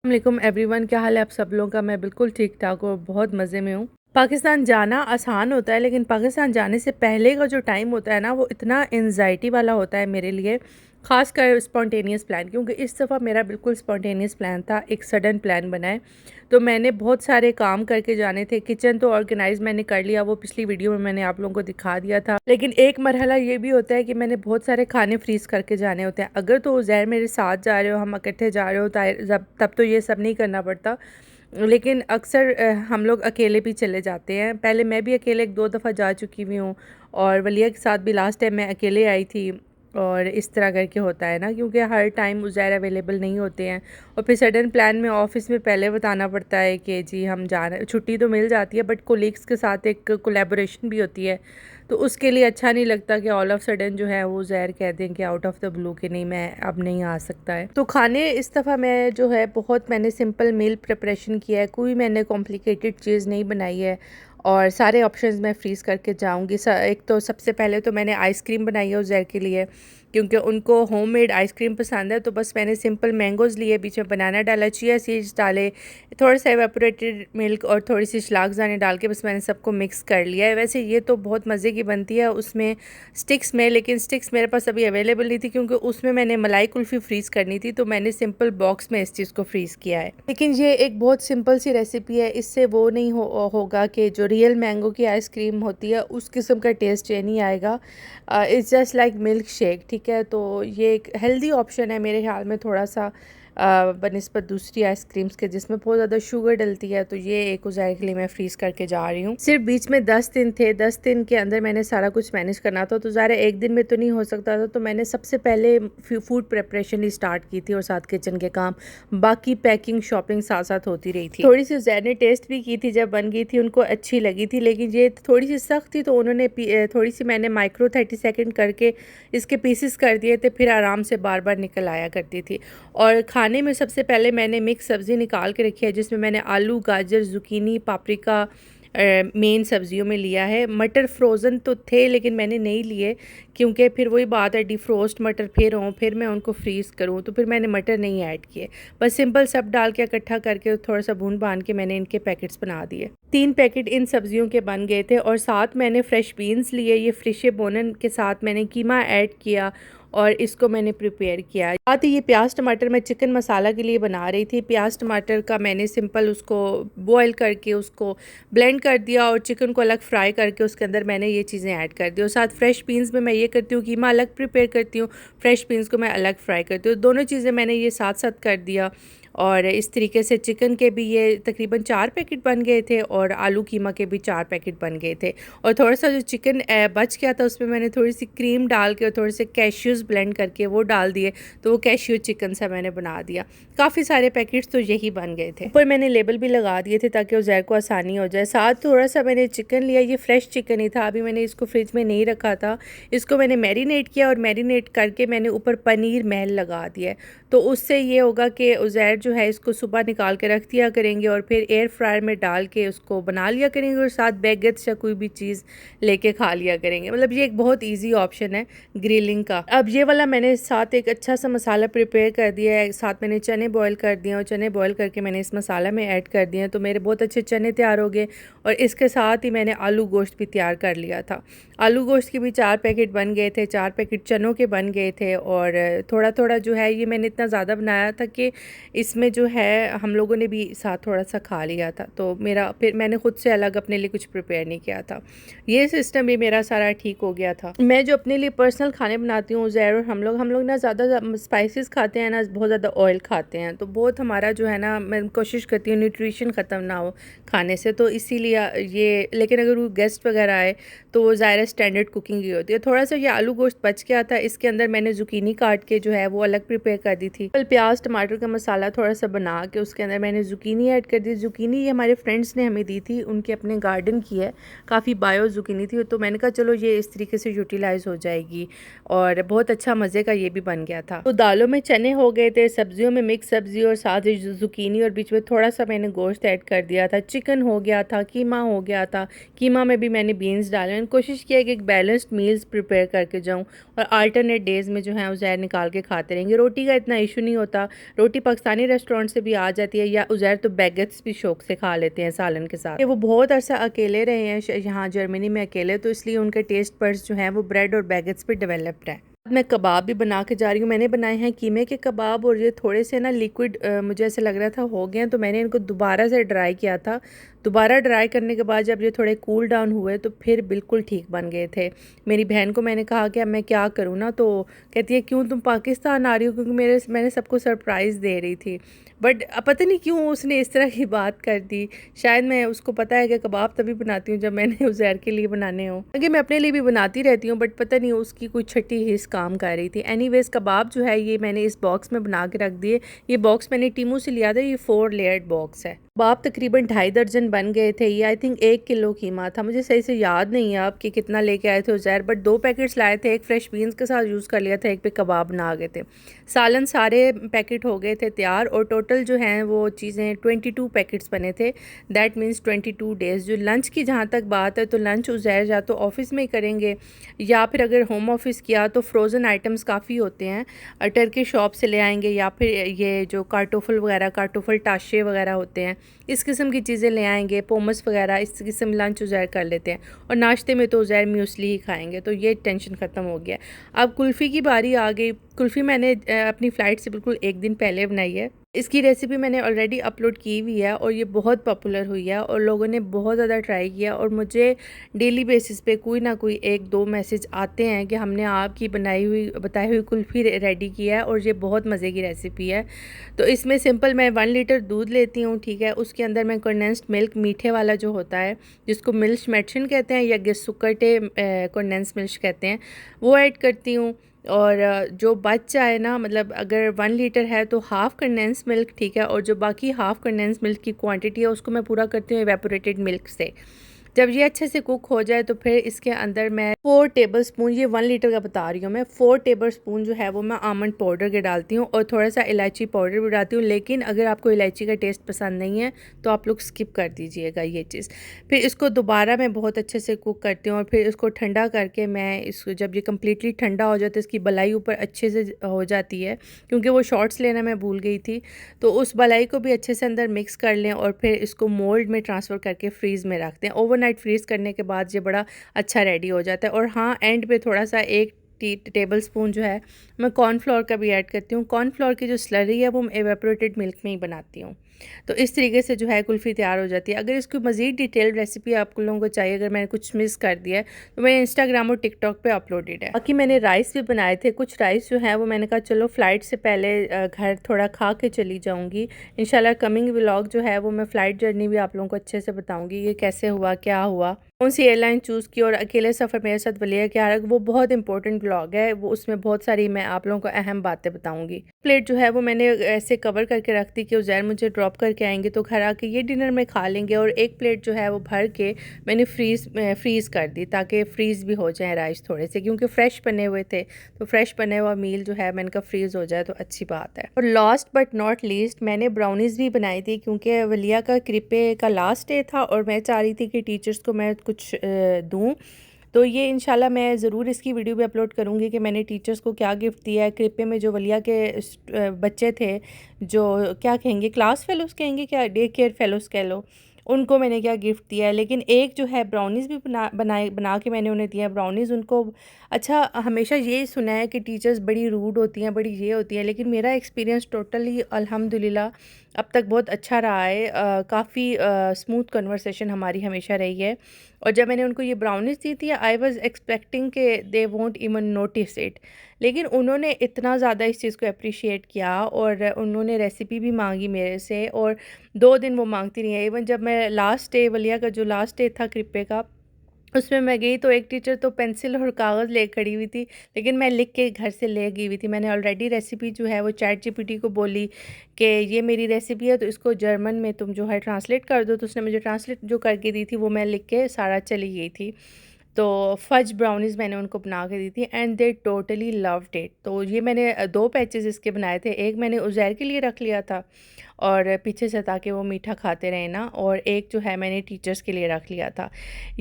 वालेकुम एवरीवन, क्या हाल है आप सब लोगों का। मैं बिल्कुल ठीक ठाक और बहुत मज़े में हूँ। पाकिस्तान जाना आसान होता है, लेकिन पाकिस्तान जाने से पहले का जो टाइम होता है ना, वो इतना एनजाइटी वाला होता है मेरे लिए, ख़ास कर स्पॉन्टेनियस प्लान। क्योंकि इस दफ़ा मेरा बिल्कुल स्पॉन्टेनियस प्लान था, एक सडन प्लान बना है। तो मैंने बहुत सारे काम करके जाने थे। किचन तो ऑर्गेनाइज मैंने कर लिया, वो पिछली वीडियो में मैंने आप लोगों को दिखा दिया था। लेकिन एक मरहला ये भी होता है कि मैंने बहुत सारे खाने फ्रीज़ करके जाने होते हैं। अगर तो ज़ाहिर मेरे साथ जा रहे हो, हम इकट्ठे जा रहे हो, तब तो ये सब नहीं करना पड़ता। लेकिन अक्सर हम लोग अकेले भी चले जाते हैं। पहले मैं भी अकेले एक दो दफ़ा जा चुकी हुई हूँ, और वलिया के साथ भी लास्ट टाइम मैं अकेले आई थी। और इस तरह करके होता है ना, क्योंकि हर टाइम उज़ैर अवेलेबल नहीं होते हैं। और फिर सडन प्लान में ऑफ़िस में पहले बताना पड़ता है कि जी हम जा रहे हैं। छुट्टी तो मिल जाती है, बट कोलीग्स के साथ एक कोलैबोरेशन भी होती है, तो उसके लिए अच्छा नहीं लगता कि ऑल ऑफ सडन जो है वो ज़हर कह दें कि आउट ऑफ द ब्लू कि नहीं मैं अब नहीं आ सकता है। तो खाने इस दफ़ा मैं जो है बहुत मैंने सिंपल मील प्रिपरेशन किया है, कोई मैंने कॉम्प्लिकेटेड चीज़ नहीं बनाई है। और सारे ऑप्शंस मैं फ्रीज़ करके जाऊंगी। एक तो सबसे पहले तो मैंने आइसक्रीम बनाई है उज़ैर के लिए, क्योंकि उनको होममेड आइसक्रीम पसंद है। तो बस मैंने सिंपल मैंगोज़ लिए, बीच में बनाना डाला, चिया सीड्स डाले, थोड़ा सा एवेपोरेटेड मिल्क और थोड़ी सी शलागज़ाने डाल के बस मैंने सबको मिक्स कर लिया है। वैसे ये तो बहुत मज़े की बनती है उसमें स्टिक्स में, लेकिन स्टिक्स मेरे पास अभी अवेलेबल नहीं थी, क्योंकि उसमें मैंने मलाई कुल्फ़ी फ्रीज़ करनी थी, तो मैंने सिंपल बॉक्स में इस चीज़ को फ्रीज़ किया है। लेकिन ये एक बहुत सिंपल सी रेसिपी है, इससे वो नहीं होगा कि जो रियल मैंगो की आइसक्रीम होती है उस किस्म का टेस्ट ये नहीं आएगा। It's just like milk shake, ठीक है। तो ये एक हेल्दी ऑप्शन है मेरे ख्याल में, थोड़ा सा बनिस्बत दूसरी आइसक्रीम्स के जिसमें बहुत ज़्यादा शुगर डलती है। तो ये एक उज़ैर के लिए मैं फ्रीज़ करके जा रही हूँ। सिर्फ बीच में 10 दिन थे, 10 दिन के अंदर मैंने सारा कुछ मैनेज करना था, तो ज़ाहिर एक दिन में तो नहीं हो सकता था। तो मैंने सबसे पहले फूड प्रिपरेशन ही स्टार्ट की थी, और साथ किचन के काम, बाकी पैकिंग शॉपिंग साथ साथ होती रही थी। थोड़ी सी उज़ैर ने टेस्ट भी की थी, जब बन गई थी उनको अच्छी लगी थी, लेकिन ये थोड़ी सी सख्त थी, तो उन्होंने थोड़ी सी मैंने माइक्रो 30 सेकेंड करके इसके पीसेस कर दिए थे, फिर आराम से बार बार निकल आया करती थी। और खाने में सबसे पहले मैंने मिक्स सब्ज़ी निकाल के रखी है, जिसमें मैंने आलू, गाजर, ज़ुकीनी, पापरिका मेन सब्जियों में लिया है। मटर फ्रोज़न तो थे, लेकिन मैंने नहीं लिए, क्योंकि फिर वही बात है, डिफ्रोस्ट मटर फिर हों, फिर मैं उनको फ्रीज़ करूँ, तो फिर मैंने मटर नहीं ऐड किए। बस सिंपल सब डाल के इकट्ठा करके थोड़ा सा भून भान के मैंने इनके पैकेट्स बना दिए। 3 पैकेट इन सब्जियों के बन गए थे, और साथ मैंने फ्रेश बीन्स लिए, ये फ्रिशे बोनन के साथ मैंने कीमा ऐड किया और इसको मैंने प्रिपेयर किया। साथ ही ये प्याज टमाटर मैं चिकन मसाला के लिए बना रही थी। प्याज टमाटर का मैंने सिंपल उसको बॉयल करके उसको ब्लेंड कर दिया, और चिकन को अलग फ्राई करके उसके अंदर मैंने ये चीज़ें ऐड कर दी। और साथ फ्रेश बीन्स में मैं ये करती हूँ, कीमा अलग प्रिपेयर करती हूँ, फ्रेश बीन्स को मैं अलग फ्राई करती हूँ। दोनों चीज़ें मैंने ये साथ साथ कर दिया। और इस तरीके से चिकन के भी ये तकरीबन 4 पैकेट बन गए थे, और आलू कीमा के भी 4 पैकेट बन गए थे। और थोड़ा सा जो चिकन बच गया था, उसमें मैंने थोड़ी सी क्रीम डाल के और थोड़े से कैश्यूज़ ब्लेंड करके वो डाल दिए, तो वो कैश्यू चिकन सा मैंने बना दिया। काफ़ी सारे पैकेट्स तो यही बन गए थे। ऊपर मैंने लेबल भी लगा दिए थे ताकि उज़ैर को आसानी हो जाए। साथ थोड़ा सा मैंने चिकन लिया, ये फ्रेश चिकन ही था, अभी मैंने इसको फ्रिज में नहीं रखा था। इसको मैंने मैरिनेट किया, और मैरिनेट करके मैंने ऊपर पनीर महल लगा दिया है। तो उससे ये होगा कि उज़ैर जो है इसको सुबह निकाल के रख दिया करेंगे, और फिर एयर फ्रायर में डाल के उसको बना लिया करेंगे, और साथ बैगेट्स या कोई भी चीज़ लेके खा लिया करेंगे। मतलब ये एक बहुत इजी ऑप्शन है ग्रिलिंग का। अब ये वाला मैंने साथ एक अच्छा सा मसाला प्रिपेयर कर दिया है। साथ मैंने चने बॉयल कर दिए, और चने बॉयल करके मैंने इस मसाला में ऐड कर दिए हैं, तो मेरे बहुत अच्छे चने तैयार हो गए। और इसके साथ ही मैंने आलू गोश्त भी तैयार कर लिया था। आलू गोश्त के भी 4 पैकेट बन गए थे, 4 पैकेट चनों के बन गए थे। और थोड़ा थोड़ा जो है ये मैंने इतना ज़्यादा बनाया था कि इसमें जो है हम लोगों ने भी साथ थोड़ा सा खा लिया था। तो मेरा फिर मैंने ख़ुद से अलग अपने लिए कुछ प्रिपेयर नहीं किया था। ये सिस्टम भी मेरा सारा ठीक हो गया था। मैं जो अपने लिए पर्सनल खाने बनाती हूँ ज़ैर, और हम लोग ना ज़्यादा स्पाइसेस खाते हैं ना, बहुत ज़्यादा ऑयल खाते हैं, तो बहुत हमारा जो है ना, मैं कोशिश करती हूँ न्यूट्रिशन ख़त्म ना हो खाने से। तो इसीलिए ये, लेकिन अगर वो गेस्ट वगैरह आए तो वो ज़ाहिर स्टैंडर्ड कुकिंग ही होती है। थोड़ा सा ये आलू गोश्त बच गया था, इसके अंदर मैंने ज़ुकीनी काट के जो है वो अलग प्रिपेयर कर दी थी। प्याज टमाटर का मसाला थोड़ा सा बना के उसके अंदर मैंने ज़ुकीनी ऐड कर दी। ज़ुकीनी ये हमारे फ्रेंड्स ने हमें दी थी, उनके अपने गार्डन की है, काफ़ी बायो ज़ुकीनी थी, तो मैंने कहा चलो ये इस तरीके से यूटिलाइज़ हो जाएगी, और बहुत अच्छा मज़े का ये भी बन गया था। तो दालों में चने हो गए थे, सब्जियों में मिक्स सब्ज़ी और साथ ही ज़ुकीनी, और बीच में थोड़ा सा मैंने गोश्त ऐड कर दिया था। चिकन हो गया था, कीमा हो गया था, कीमा में भी मैंने बीन्स डाले। मैंने कोशिश किया कि एक बैलेंस्ड मील्स प्रिपेयर करके जाऊँ, और अल्टरनेट डेज़ में जो है उज़ैर निकाल के खाते रहेंगे। रोटी का इतना इशू नहीं होता। रोटी पाकिस्तानी रेस्टोरेंट से भी आ जाती है, या उज़ैर तो बैगेट्स भी शौक से खा लेते हैं सालन के साथ। वो बहुत अरसा अकेले रहे हैं यहाँ जर्मनी में अकेले, तो इसलिए उनके टेस्ट बड्स जो हैं वो ब्रेड और बैगेट्स पे डेवलप्ड है। मैं कबाब भी बना के जा रही हूँ। मैंने बनाए हैं कीमे के कबाब, और ये थोड़े से ना लिक्विड मुझे ऐसे लग रहा था हो गए हैं, तो मैंने इनको दोबारा से ड्राई किया था। दोबारा ड्राई करने के बाद जब ये थोड़े कूल डाउन हुए तो फिर बिल्कुल ठीक बन गए थे। मेरी बहन को मैंने कहा कि अब मैं क्या करूँ ना, तो कहती है क्यों तुम पाकिस्तान आ रही हो, क्योंकि मैंने सबको सरप्राइज़ दे रही थी। बट पता नहीं क्यों उसने इस तरह की बात कर दी। शायद मैं उसको पता है कि कबाब तभी बनाती हूँ जब मैंने उज़ैर के लिए बनाने हो, क्योंकि मैं अपने लिए भी बनाती रहती हूँ, बट पता नहीं उसकी कोई छठी हिस्स काम कर रही थी। एनीवेज कबाब जो है ये मैंने इस बॉक्स में बना के रख दिए। ये बॉक्स मैंने टीमू से लिया था, ये 4 लेयर्ड बॉक्स है। कबाब तकरीबन 2.5 दर्जन बन गए थे। ये आई थिंक 1 किलो कीमा था, मुझे सही से याद नहीं है अब कि कितना लेके आए थे उज़ैर, बट 2 पैकेट्स लाए थे। एक फ्रेश बीन्स के साथ यूज़ कर लिया था, एक पे कबाब बना गए थे। सालन सारे पैकेट हो गए थे तैयार, और टोटल जो हैं वो चीज़ें 22 पैकेट्स बने थे। That means 22 days. जो लंच की जहाँ तक बात है, तो लंच उज़ैर या तो ऑफ़िस में ही करेंगे, या फिर अगर होम ऑफ़िस किया तो फ्रोज़न आइटम्स काफ़ी होते हैं, टर्की शॉप से ले आएंगे, या फिर ये जो कार्टोफल वगैरह, कार्टोफल टाशे वगैरह होते हैं, इस किस्म की चीज़ें ले आएंगे। पोमस वगैरह इस किस्म लंच उज़ैर कर लेते हैं, और नाश्ते में तो उज़ैर म्यूसली ही खाएंगे, तो ये टेंशन ख़त्म हो गया। अब कुल्फ़ी की बारी आ गई। कुल्फ़ी मैंने अपनी फ़्लाइट से बिल्कुल एक दिन पहले बनाई है। इसकी रेसिपी मैंने ऑलरेडी अपलोड की हुई है, और ये बहुत पॉपुलर हुई है, और लोगों ने बहुत ज़्यादा ट्राई किया, और मुझे डेली बेसिस पे कोई ना कोई 1-2 मैसेज आते हैं कि हमने आपकी बताई हुई कुल्फ़ी रेडी किया है, और ये बहुत मज़े की रेसिपी है। तो इसमें सिंपल मैं 1 लीटर दूध लेती हूँ, ठीक है। उसके अंदर मैं कंडेंस्ड मिल्क, मीठे वाला जो होता है, जिसको मिल्क मेडशन कहते हैं या गेसुकटे कंडेंस्ड मिल्क कहते हैं, वो ऐड करती हूँ। और जो बच जाए ना, मतलब अगर 1 लीटर है तो हाफ़ कंडेंस मिल्क, ठीक है, और जो बाकी हाफ़ कंडेंस मिल्क की क्वांटिटी है उसको मैं पूरा करती हूँ एवेपोरेटेड मिल्क से। जब ये अच्छे से कुक हो जाए तो फिर इसके अंदर मैं 4 टेबलस्पून, ये 1 लीटर का बता रही हूँ मैं, 4 टेबलस्पून जो है वो मैं आमंड पाउडर के डालती हूँ, और थोड़ा सा इलायची पाउडर भी डालती हूँ। लेकिन अगर आपको इलायची का टेस्ट पसंद नहीं है तो आप लोग स्किप कर दीजिएगा ये चीज़। फिर इसको दोबारा मैं बहुत अच्छे से कुक करती हूँ, और फिर इसको ठंडा करके मैं इसको, जब ये कम्प्लीटली ठंडा हो जाता है, इसकी बलाई ऊपर अच्छे से हो जाती है, क्योंकि वो शॉर्ट्स लेना मैं भूल गई थी, तो उस बलाई को भी अच्छे से अंदर मिक्स कर लें, और फिर इसको मोल्ड में ट्रांसफ़र करके फ्रीज़ में रखते हैं। ओवरनाइट फ्रीज़ करने के बाद ये बड़ा अच्छा रेडी हो जाता है। और हाँ, एंड पे थोड़ा सा 1 टेबल स्पून जो है मैं कॉर्नफ्लोर का भी ऐड करती हूँ। कॉर्नफ्लोर की जो स्लरी है वो मैं एवेपोरेटेड मिल्क में ही बनाती हूँ। तो इस तरीके से जो है कुल्फ़ी तैयार हो जाती है। अगर इसकी मज़ीद डिटेल्ड रेसिपी आप लोगों को चाहिए, अगर मैंने कुछ मिस कर दिया है, तो मेरे इंस्टाग्राम और टिकटॉक पे अपलोडेड है। बाकी मैंने राइस भी बनाए थे। कुछ राइस जो है वो मैंने कहा चलो फ़्लाइट से पहले घर थोड़ा खा के चली जाऊँगी। इंशाल्लाह कमिंग व्लॉग जो है वो मैं फ़्लाइट जर्नी भी आप लोगों को अच्छे से बताऊँगी, ये कैसे हुआ, क्या हुआ, कौन सी एयरलाइन चूज़ की, और अकेले सफ़र मेरे साथ वलिया क्या रहा। वो बहुत इंपॉर्टेंट व्लॉग है, वो उसमें बहुत सारी मैं आप लोगों को अहम बातें बताऊँगी। प्लेट जो है वो मैंने ऐसे कवर करके रख दी कि उज़ैर मुझे ड्रॉप करके आएंगे तो घर आके ये डिनर में खा लेंगे। और एक प्लेट जो है वो भर के मैंने फ्रीज़ कर दी, ताकि फ्रीज़ भी हो जाए राइस थोड़े से, क्योंकि फ़्रेश बने हुए थे, तो फ्रेश बने हुआ मील जो है मैंने कहा फ्रीज़ हो जाए तो अच्छी बात है। और लास्ट बट नॉट लीस्ट मैंने ब्राउनीज़ भी बनाई थी, क्योंकि वलिया का क्रिपे का लास्ट डे था, और मैं चाह रही थी कि टीचर्स को मैं कुछ दूँ। तो ये इंशाल्लाह मैं ज़रूर इसकी वीडियो भी अपलोड करूँगी कि मैंने टीचर्स को क्या गिफ्ट दिया है। क्रिपे में जो वलिया के बच्चे थे, जो क्या कहेंगे, क्लास फेलोज़ कहेंगे, क्या डे केयर फेलोज़ कह लो, उनको मैंने क्या गिफ्ट दिया है। लेकिन एक जो है ब्राउनीज़ भी बना के मैंने उन्हें दिया ब्राउनीज़ उनको। अच्छा, हमेशा ये सुना है कि टीचर्स बड़ी रूड होती हैं, बड़ी ये होती हैं, लेकिन मेरा एक्सपीरियंस टोटली अल्हम्दुलिल्लाह अब तक बहुत अच्छा रहा है। काफ़ी स्मूथ कन्वर्सेशन हमारी हमेशा रही है। और जब मैंने उनको ये ब्राउनीज़ दी थी, आई वाज़ एक्सपेक्टिंग कि they won't even notice it, लेकिन उन्होंने इतना ज़्यादा इस चीज़ को अप्रिशिएट किया, और उन्होंने रेसिपी भी मांगी मेरे से, और 2 दिन वो मांगती रही है। इवन जब मैं लास्ट डे, वलिया का जो लास्ट डे था क्रिपे का, उसमें मैं गई तो एक टीचर तो पेंसिल और कागज़ ले खड़ी हुई थी, लेकिन मैं लिख के घर से ले गई हुई थी। मैंने ऑलरेडी रेसिपी जो है वो चैट जीपीटी को बोली कि ये मेरी रेसिपी है, तो इसको जर्मन में तुम जो है ट्रांसलेट कर दो। तो उसने मुझे ट्रांसलेट जो करके दी थी वो मैं लिख के सारा चली गई थी। तो फज ब्राउनीज़ मैंने उनको बना के दी थी, and they totally loved it. तो ये मैंने 2 पैचेज़ इसके बनाए थे। एक मैंने उज़ैर के लिए रख लिया था, और पीछे से, ताकि वो मीठा खाते रहें ना, और एक जो है मैंने टीचर्स के लिए रख लिया था।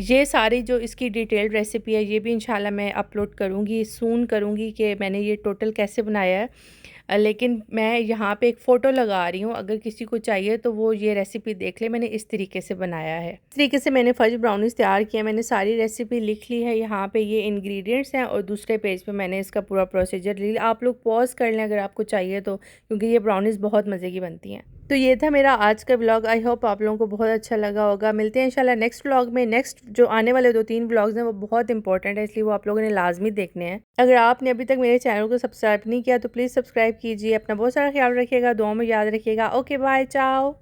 ये सारी जो इसकी डिटेल्ड रेसिपी है, ये भी इंशाल्लाह मैं अपलोड करूँगी, सून करूँगी कि मैंने ये टोटल कैसे बनाया है। लेकिन मैं यहाँ पे एक फ़ोटो लगा रही हूँ, अगर किसी को चाहिए तो वो ये रेसिपी देख ले। मैंने इस तरीके से बनाया है। इस तरीके से मैंने फज ब्राउनीज़ तैयार किया। मैंने सारी रेसिपी लिख ली है। यहाँ पे ये इंग्रेडिएंट्स हैं और दूसरे पेज पे मैंने इसका पूरा प्रोसीजर लिख लिया। आप लोग पॉज़ कर लें अगर आपको चाहिए तो, क्योंकि ये ब्राउनीज़ बहुत मज़े की बनती हैं। तो ये था मेरा आज का व्लॉग। आई होप आप लोगों को बहुत अच्छा लगा होगा। मिलते हैं इंशाल्लाह नेक्स्ट व्लॉग में। नेक्स्ट जो आने वाले 2-3 व्लॉग्स हैं वो बहुत इंपॉर्टेंट है, इसलिए वो आप लोगों ने लाजमी देखने हैं। अगर आपने अभी तक मेरे चैनल को सब्सक्राइब नहीं किया तो प्लीज़ सब्सक्राइब कीजिए। अपना बहुत सारा ख्याल रखिएगा, दुआओं में याद रखिएगा। ओके बाय, चाओ।